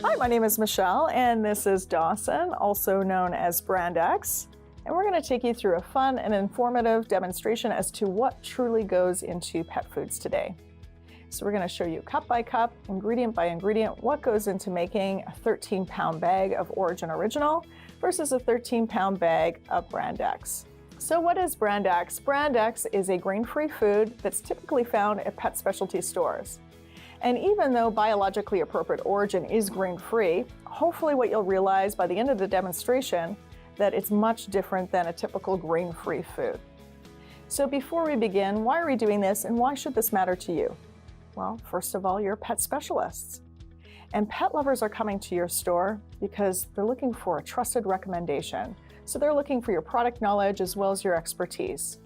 Hi, my name is Michelle, and this is Dawson, also known as Brand X. And we're going to take you through a fun and informative demonstration as to what truly goes into pet foods today. So we're going to show you cup by cup, ingredient by ingredient, what goes into making a 13-pound bag of Orijen Original versus a 13-pound bag of Brand X. So what is Brand X? Brand X is a grain-free food that's typically found at pet specialty stores. And even though biologically appropriate Orijen is grain-free, hopefully what you'll realize by the end of the demonstration that it's much different than a typical grain-free food. So before we begin, why are we doing this and why should this matter to you? Well, first of all, you're pet specialists. And pet lovers are coming to your store because they're looking for a trusted recommendation. So they're looking for your product knowledge as well as your expertise.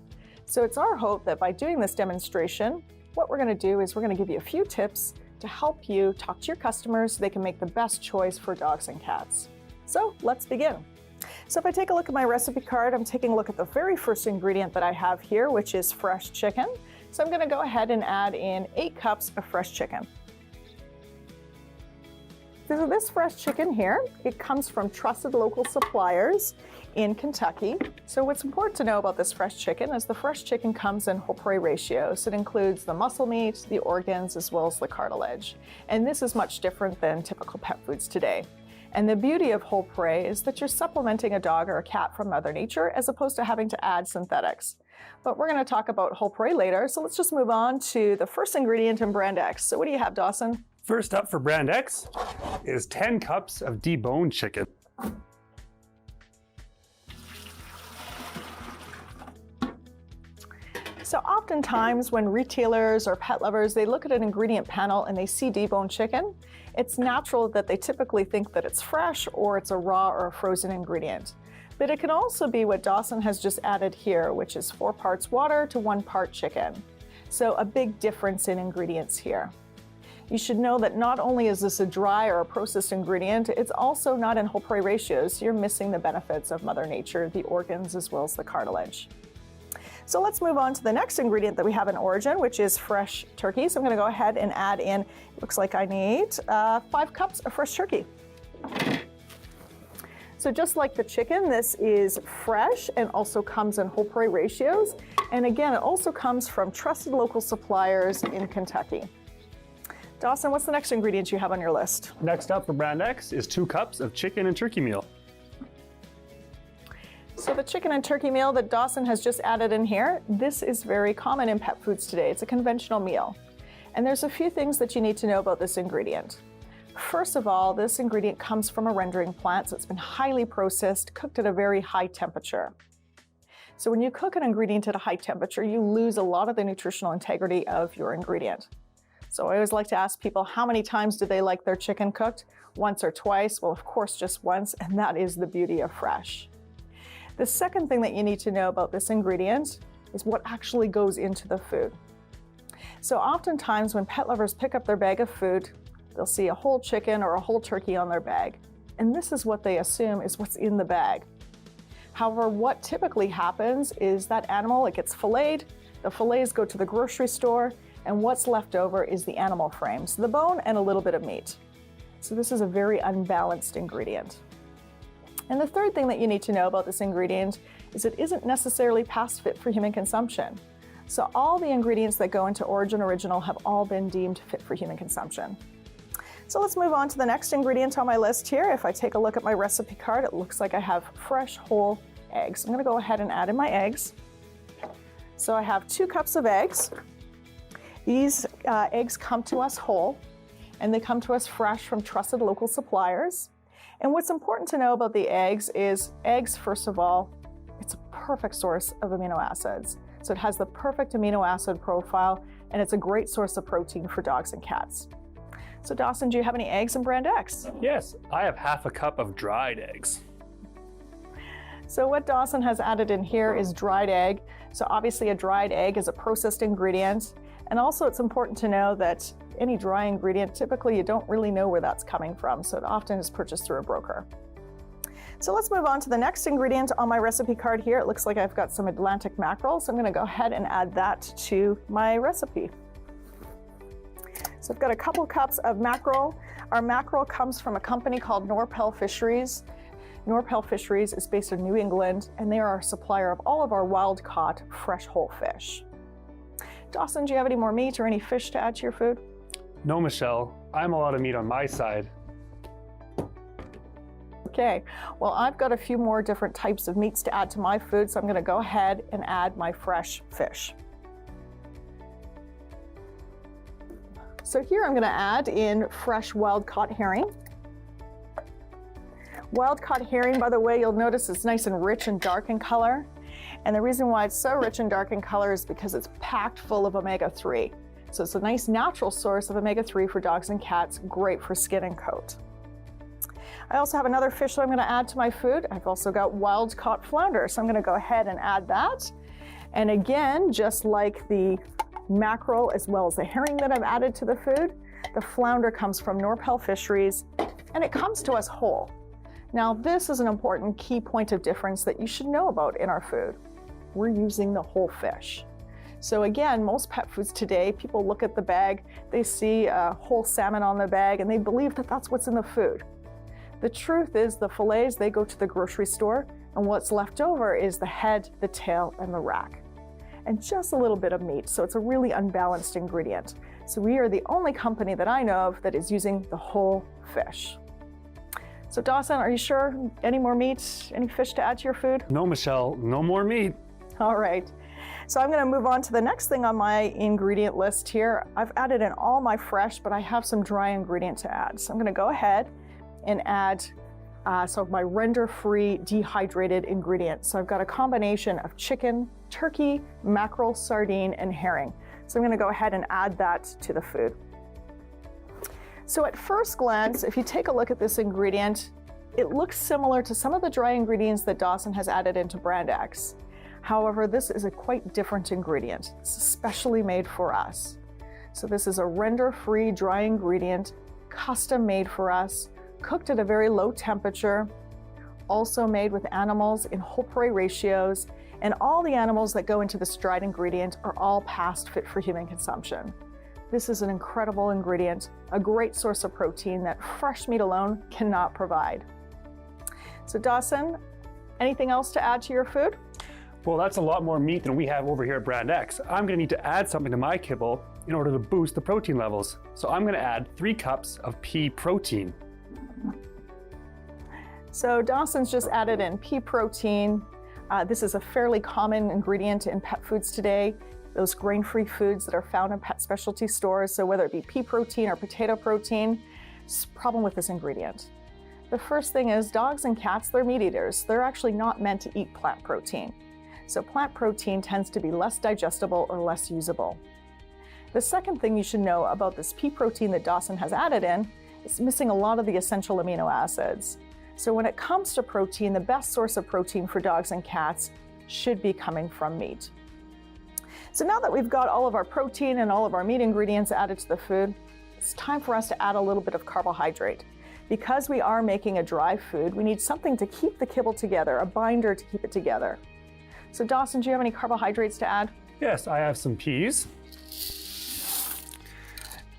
So it's our hope that by doing this demonstration, what we're going to do is we're going to give you a few tips to help you talk to your customers so they can make the best choice for dogs and cats. So let's begin. So if I take a look at my recipe card, I'm taking a look at the very first ingredient that I have here, which is fresh chicken. So I'm going to go ahead and add in 8 cups of fresh chicken. So this fresh chicken here, it comes from trusted local suppliers in Kentucky. So what's important to know about this fresh chicken is the fresh chicken comes in whole prey ratios. It includes the muscle meat, the organs, as well as the cartilage. And this is much different than typical pet foods today. And the beauty of whole prey is that you're supplementing a dog or a cat from Mother Nature as opposed to having to add synthetics. But we're going to talk about whole prey later, so let's just move on to the first ingredient in Brand X. So what do you have, Dawson? First up for Brand X is 10 cups of deboned chicken. So oftentimes when retailers or pet lovers, they look at an ingredient panel and they see deboned chicken, it's natural that they typically think that it's fresh or it's a raw or a frozen ingredient. But it can also be what Dawson has just added here, which is 4 parts water to 1 part chicken. So a big difference in ingredients here. You should know that not only is this a dry or a processed ingredient, it's also not in whole prey ratios. So you're missing the benefits of Mother Nature, the organs as well as the cartilage. So let's move on to the next ingredient that we have in Orijen, which is fresh turkey. So I'm going to go ahead and add in, looks like I need 5 cups of fresh turkey. So just like the chicken, this is fresh and also comes in whole prey ratios. And again, it also comes from trusted local suppliers in Kentucky. Dawson, what's the next ingredient you have on your list? Next up for Brand X is 2 cups of chicken and turkey meal. So the chicken and turkey meal that Dawson has just added in here, this is very common in pet foods today. It's a conventional meal. And there's a few things that you need to know about this ingredient. First of all, this ingredient comes from a rendering plant, so it's been highly processed, cooked at a very high temperature. So when you cook an ingredient at a high temperature, you lose a lot of the nutritional integrity of your ingredient. So I always like to ask people, how many times do they like their chicken cooked? Once or twice? Well, of course, just once, and that is the beauty of fresh. The second thing that you need to know about this ingredient is what actually goes into the food. So oftentimes when pet lovers pick up their bag of food, they'll see a whole chicken or a whole turkey on their bag. And this is what they assume is what's in the bag. However, what typically happens is that animal, it gets filleted, the fillets go to the grocery store, and what's left over is the animal frame, so the bone and a little bit of meat. So this is a very unbalanced ingredient. And the third thing that you need to know about this ingredient is it isn't necessarily past fit for human consumption. So all the ingredients that go into Orijen Original have all been deemed fit for human consumption. So let's move on to the next ingredient on my list here. If I take a look at my recipe card, it looks like I have fresh whole eggs. I'm going to go ahead and add in my eggs. So I have 2 cups of eggs. These eggs come to us whole, and they come to us fresh from trusted local suppliers. And what's important to know about the eggs is eggs, first of all, it's a perfect source of amino acids. So it has the perfect amino acid profile, and it's a great source of protein for dogs and cats. So Dawson, do you have any eggs in Brand X? Yes, I have half a cup of dried eggs. So what Dawson has added in here is dried egg. So obviously a dried egg is a processed ingredient. And also it's important to know that any dry ingredient, typically you don't really know where that's coming from. So it often is purchased through a broker. So let's move on to the next ingredient on my recipe card here. It looks like I've got some Atlantic mackerel. So I'm going to go ahead and add that to my recipe. So I've got a couple cups of mackerel. Our mackerel comes from a company called Norpel Fisheries. Norpel Fisheries is based in New England, and they are our supplier of all of our wild-caught fresh whole fish. Dawson, do you have any more meat or any fish to add to your food? No, Michelle, I'm a lot of meat on my side. Okay, well, I've got a few more different types of meats to add to my food, so I'm gonna go ahead and add my fresh fish. So here I'm gonna add in fresh wild-caught herring. Wild-caught herring, by the way, you'll notice it's nice and rich and dark in color. And the reason why it's so rich and dark in color is because it's packed full of omega-3. So it's a nice natural source of omega-3 for dogs and cats, great for skin and coat. I also have another fish that I'm gonna add to my food. I've also got wild-caught flounder, so I'm gonna go ahead and add that. And again, just like the mackerel as well as the herring that I've added to the food, the flounder comes from Norpel Fisheries, and it comes to us whole. Now, this is an important key point of difference that you should know about in our food. We're using the whole fish. So again, most pet foods today, people look at the bag, they see a whole salmon on the bag, and they believe that that's what's in the food. The truth is the fillets, they go to the grocery store, and what's left over is the head, the tail, and the rack. And just a little bit of meat, so it's a really unbalanced ingredient. So we are the only company that I know of that is using the whole fish. So Dawson, are you sure? Any more meat, any fish to add to your food? No, Michelle, no more meat. All right. So I'm gonna move on to the next thing on my ingredient list here. I've added in all my fresh, but I have some dry ingredient to add. So I'm gonna go ahead and add my render-free dehydrated ingredient. So I've got a combination of chicken, turkey, mackerel, sardine, and herring. So I'm gonna go ahead and add that to the food. So at first glance, if you take a look at this ingredient, it looks similar to some of the dry ingredients that Dawson has added into Brand X. However, this is a quite different ingredient. It's especially made for us. So this is a render-free dry ingredient, custom made for us, cooked at a very low temperature, also made with animals in whole prey ratios, and all the animals that go into this dried ingredient are all past fit for human consumption. This is an incredible ingredient, a great source of protein that fresh meat alone cannot provide. So Dawson, anything else to add to your food? Well, that's a lot more meat than we have over here at Brand X. I'm gonna need to add something to my kibble in order to boost the protein levels. So I'm gonna add 3 cups of pea protein. So Dawson's just added in pea protein. This is a fairly common ingredient in pet foods today. Those grain-free foods that are found in pet specialty stores. So whether it be pea protein or potato protein, it's a problem with this ingredient. The first thing is dogs and cats, they're meat eaters. They're actually not meant to eat plant protein. So plant protein tends to be less digestible or less usable. The second thing you should know about this pea protein that Dawson has added in is missing a lot of the essential amino acids. So when it comes to protein, the best source of protein for dogs and cats should be coming from meat. So now that we've got all of our protein and all of our meat ingredients added to the food, it's time for us to add a little bit of carbohydrate. Because we are making a dry food, we need something to keep the kibble together, a binder to keep it together. So Dawson, do you have any carbohydrates to add? Yes, I have some peas.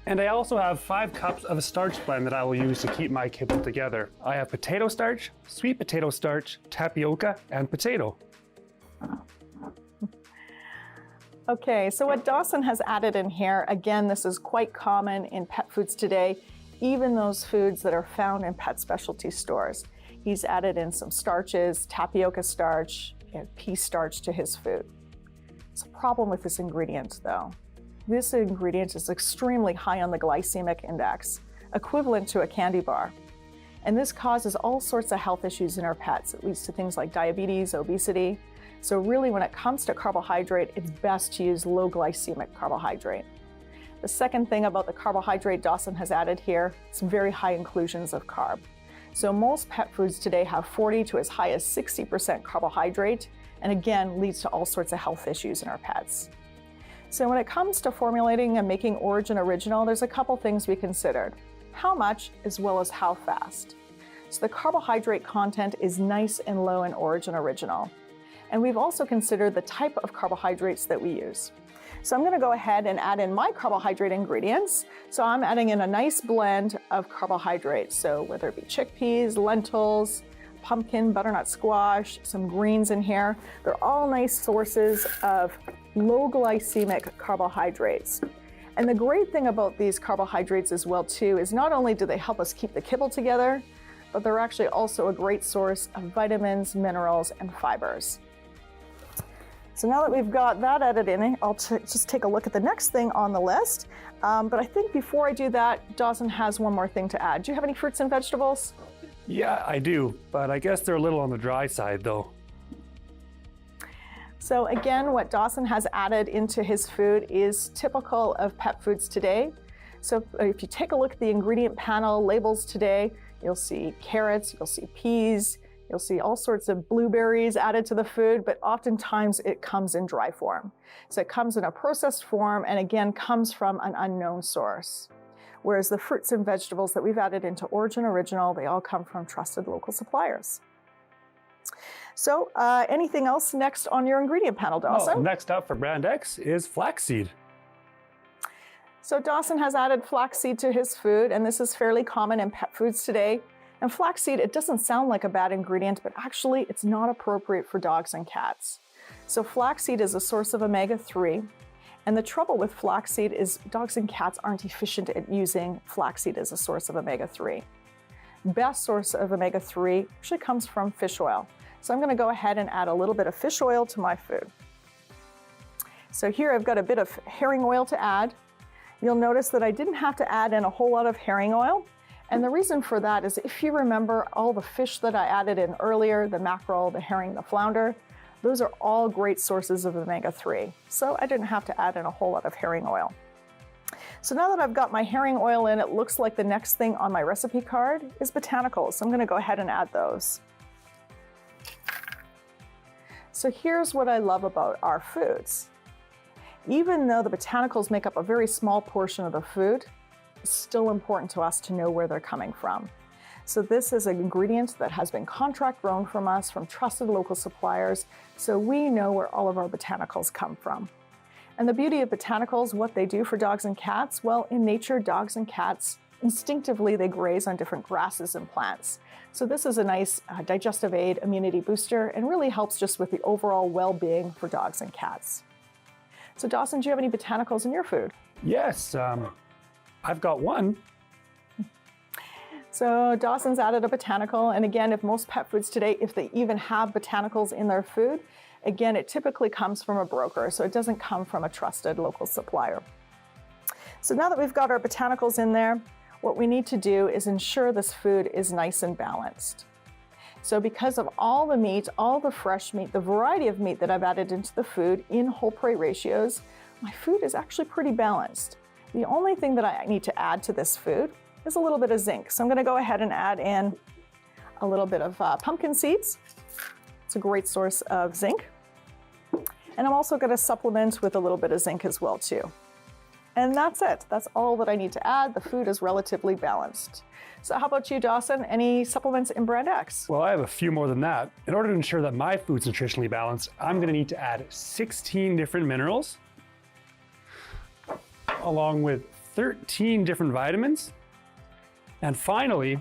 And I also have 5 cups of a starch blend that I will use to keep my kibble together. I have potato starch, sweet potato starch, tapioca, and potato. Okay, so what Dawson has added in here, again, this is quite common in pet foods today, even those foods that are found in pet specialty stores. He's added in some starches, tapioca starch, and pea starch to his food. It's a problem with this ingredient though. This ingredient is extremely high on the glycemic index, equivalent to a candy bar. And this causes all sorts of health issues in our pets. It leads to things like diabetes, obesity. So really when it comes to carbohydrate, it's best to use low glycemic carbohydrate. The second thing about the carbohydrate Dawson has added here, it's very high inclusions of carb. So most pet foods today have 40 to as high as 60% carbohydrate, and again, leads to all sorts of health issues in our pets. So when it comes to formulating and making Orijen Original, there's a couple things we considered. How much as well as how fast. So the carbohydrate content is nice and low in Orijen Original. And we've also considered the type of carbohydrates that we use. So I'm going to go ahead and add in my carbohydrate ingredients. So I'm adding in a nice blend of carbohydrates. So whether it be chickpeas, lentils, pumpkin, butternut squash, some greens in here, they're all nice sources of low glycemic carbohydrates. And the great thing about these carbohydrates as well too is not only do they help us keep the kibble together, but they're actually also a great source of vitamins, minerals, and fibers. So now that we've got that added in, I'll just take a look at the next thing on the list. But I think before I do that, Dawson has one more thing to add. Do you have any fruits and vegetables? Yeah, I do, but I guess they're a little on the dry side though. So again, what Dawson has added into his food is typical of pet foods today. So if you take a look at the ingredient panel labels today, you'll see carrots, you'll see peas, you'll see all sorts of blueberries added to the food, but oftentimes it comes in dry form. So it comes in a processed form and again comes from an unknown source. Whereas the fruits and vegetables that we've added into Orijen Original, they all come from trusted local suppliers. So anything else next on your ingredient panel, Dawson? Oh, next up for brand X is flaxseed. So Dawson has added flaxseed to his food, and this is fairly common in pet foods today. And flaxseed, it doesn't sound like a bad ingredient, but actually it's not appropriate for dogs and cats. So flaxseed is a source of omega-3, and the trouble with flaxseed is dogs and cats aren't efficient at using flaxseed as a source of omega-3. Best source of omega-3 actually comes from fish oil. So I'm going to go ahead and add a little bit of fish oil to my food. So here I've got a bit of herring oil to add. You'll notice that I didn't have to add in a whole lot of herring oil. And the reason for that is if you remember all the fish that I added in earlier, the mackerel, the herring, the flounder, those are all great sources of omega-3. So I didn't have to add in a whole lot of herring oil. So now that I've got my herring oil in, it looks like the next thing on my recipe card is botanicals. So I'm going to go ahead and add those. So here's what I love about our foods. Even though the botanicals make up a very small portion of the food, it's still important to us to know where they're coming from. So this is an ingredient that has been contract grown from us from trusted local suppliers, so we know where all of our botanicals come from. And the beauty of botanicals, what they do for dogs and cats, well, in nature, dogs and cats, instinctively, they graze on different grasses and plants. So this is a nice digestive aid, immunity booster, and really helps just with the overall well-being for dogs and cats. So Dawson, do you have any botanicals in your food? Yes, I've got one. So Dawson's added a botanical, and again, if most pet foods today, if they even have botanicals in their food, again, it typically comes from a broker, so it doesn't come from a trusted local supplier. So now that we've got our botanicals in there, what we need to do is ensure this food is nice and balanced. So because of all the meat, all the fresh meat, the variety of meat that I've added into the food in whole prey ratios, my food is actually pretty balanced. The only thing that I need to add to this food is a little bit of zinc. So I'm going to go ahead and add in a little bit of pumpkin seeds. It's a great source of zinc. And I'm also going to supplement with a little bit of zinc as well too. And that's it. That's all that I need to add. The food is relatively balanced. So how about you, Dawson? Any supplements in brand X? Well, I have a few more than that. In order to ensure that my food's nutritionally balanced, I'm going to need to add 16 different minerals, along with 13 different vitamins. And finally,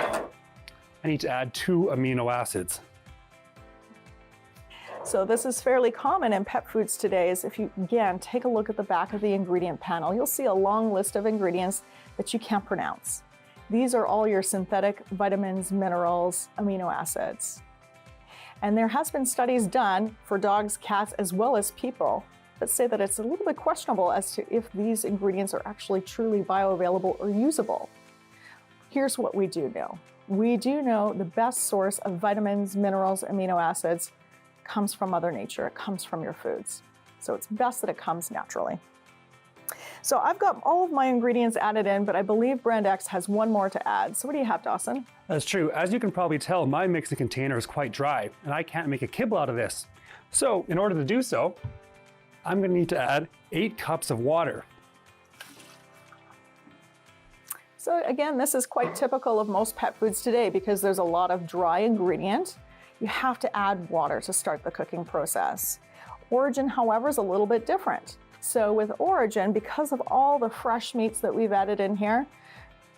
I need to add 2 amino acids. So this is fairly common in pet foods today, is if you, again, take a look at the back of the ingredient panel, you'll see a long list of ingredients that you can't pronounce. These are all your synthetic vitamins, minerals, amino acids. And there has been studies done for dogs, cats, as well as people that say that it's a little bit questionable as to if these ingredients are actually truly bioavailable or usable. Here's what we do know. We do know the best source of vitamins, minerals, amino acids comes from Mother Nature. It comes from your foods. So it's best that it comes naturally. So I've got all of my ingredients added in, but I believe brand X has one more to add. So what do you have, Dawson? That's true. As you can probably tell, my mixing container is quite dry, and I can't make a kibble out of this. So in order to do so, I'm going to need to add 8 cups of water. So again, this is quite typical of most pet foods today because there's a lot of dry ingredient. You have to add water to start the cooking process. Orijen, however, is a little bit different. So with Orijen, because of all the fresh meats that we've added in here,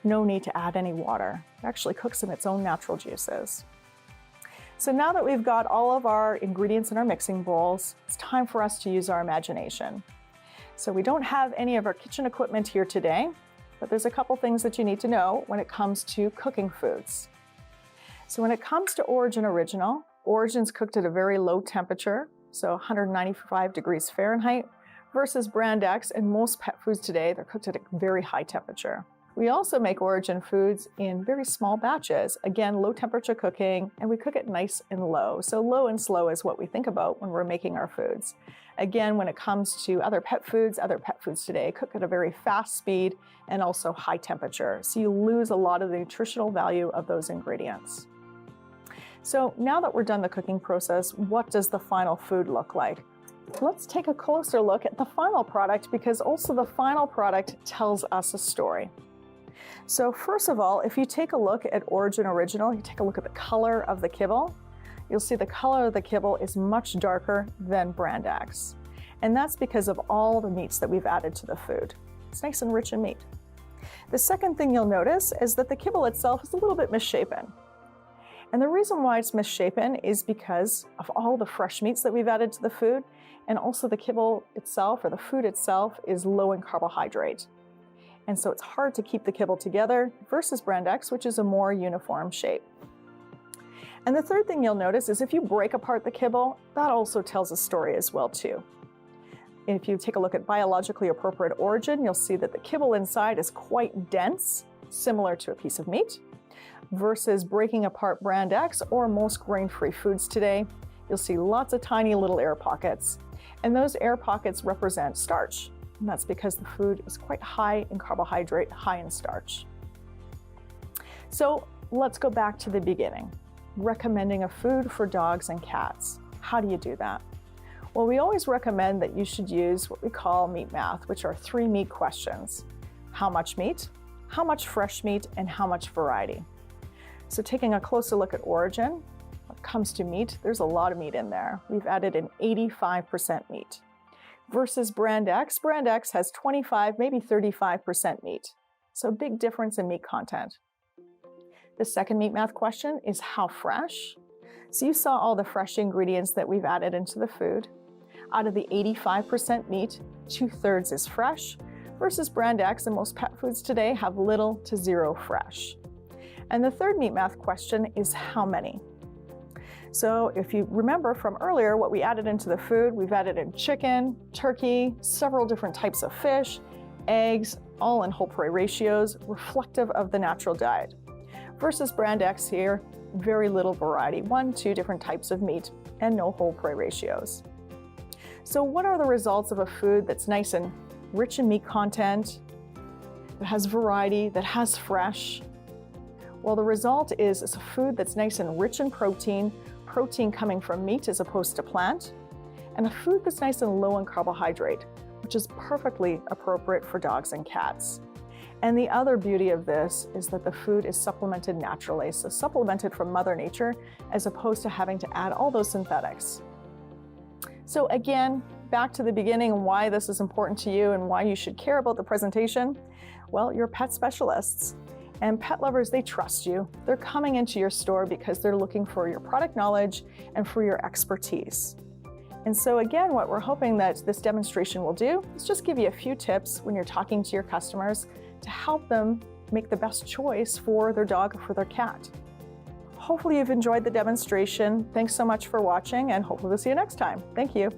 no need to add any water. It actually cooks in its own natural juices. So now that we've got all of our ingredients in our mixing bowls, it's time for us to use our imagination. So we don't have any of our kitchen equipment here today, but there's a couple things that you need to know when it comes to cooking foods. So when it comes to Orijen Original, Orijen's cooked at a very low temperature, so 195 degrees Fahrenheit, versus Brand X and most pet foods today, they're cooked at a very high temperature. We also make Orijen foods in very small batches, again, low temperature cooking, and we cook it nice and low. So low and slow is what we think about when we're making our foods. Again, when it comes to other pet foods today cook at a very fast speed and also high temperature. So you lose a lot of the nutritional value of those ingredients. So now that we're done the cooking process, what does the final food look like? Let's take a closer look at the final product, because also the final product tells us a story. So first of all, if you take a look at Orijen Original, you take a look at the color of the kibble, you'll see the color of the kibble is much darker than Brand X. And that's because of all the meats that we've added to the food. It's nice and rich in meat. The second thing you'll notice is that the kibble itself is a little bit misshapen. And the reason why it's misshapen is because of all the fresh meats that we've added to the food, and also the kibble itself, or the food itself, is low in carbohydrate. And so it's hard to keep the kibble together versus Brand X, which is a more uniform shape. And the third thing you'll notice is if you break apart the kibble, that also tells a story as well too. If you take a look at biologically appropriate Orijen, you'll see that the kibble inside is quite dense, similar to a piece of meat, versus breaking apart Brand X or most grain-free foods today, you'll see lots of tiny little air pockets. And those air pockets represent starch. And that's because the food is quite high in carbohydrate, high in starch. So let's go back to the beginning. Recommending a food for dogs and cats. How do you do that? Well, we always recommend that you should use what we call meat math, which are 3 meat questions. How much meat, how much fresh meat, and how much variety. So taking a closer look at Orijen, when it comes to meat, there's a lot of meat in there. We've added an 85% meat. Versus Brand X has 25, maybe 35% meat. So a big difference in meat content. The second meat math question is how fresh. So you saw all the fresh ingredients that we've added into the food. Out of the 85% meat, 2/3 is fresh, versus Brand X and most pet foods today have little to zero fresh. And the third meat math question is how many. So if you remember from earlier what we added into the food, we've added in chicken, turkey, several different types of fish, eggs, all in whole prey ratios, reflective of the natural diet. Versus Brand X here, very little variety, 1-2 different types of meat and no whole prey ratios. So what are the results of a food that's nice and rich in meat content, that has variety, that has fresh? Well, the result is it's a food that's nice and rich in protein coming from meat as opposed to plant, and a food that's nice and low in carbohydrate, which is perfectly appropriate for dogs and cats. And the other beauty of this is that the food is supplemented naturally, so supplemented from Mother Nature, as opposed to having to add all those synthetics. So again, back to the beginning and why this is important to you and why you should care about the presentation. Well, you're pet specialists. And pet lovers, they trust you. They're coming into your store because they're looking for your product knowledge and for your expertise. And so again, what we're hoping that this demonstration will do is just give you a few tips when you're talking to your customers to help them make the best choice for their dog or for their cat. Hopefully you've enjoyed the demonstration. Thanks so much for watching, and hopefully we'll see you next time. Thank you.